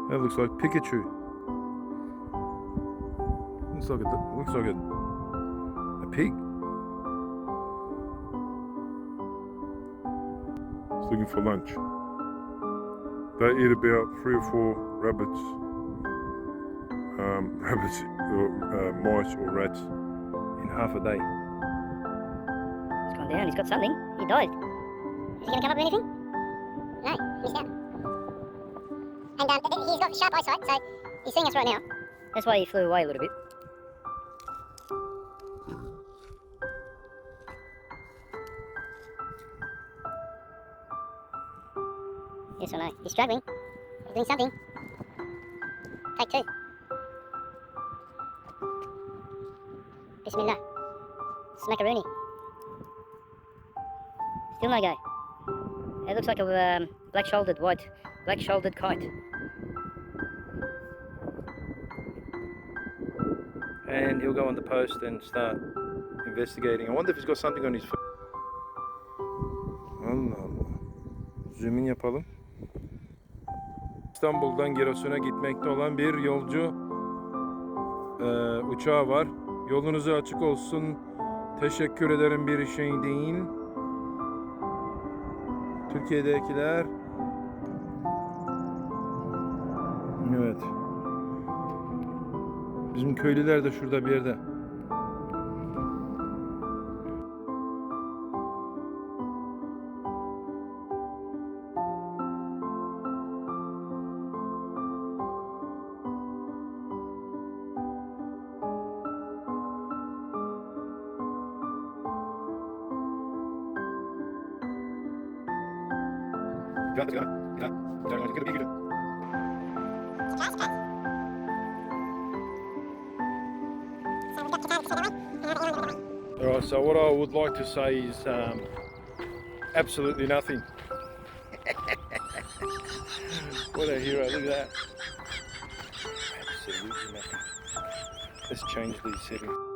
That looks like Pikachu. Looks like a pig. It's looking for lunch. They eat about 3 or 4 rabbits, or mice or rats in half a day. He's gone down, he's got something. He dived. Is he going to come up with anything? No, missed out. And he's got sharp eyesight, so he's seeing us right now. That's why he flew away a little bit. Yes or no? He's struggling. He's doing something. Take 2. Bismillah. Smackaroonie. Still no go. It looks like a black-shouldered kite. And he'll go on the post and start investigating. I wonder if he's got something on his foot. Allah Allah. Zoom in yapalım. İstanbul'dan Giresun'a gitmekte olan bir yolcu uçağı var. Yolunuz açık olsun. Teşekkür ederim, bir şey değil. Türkiye'dekiler. Evet. Bizim köylüler de şurada bir yerde. Alright, so what I would like to say is absolutely nothing. What a hero, look at that. Absolutely nothing. Let's change these settings.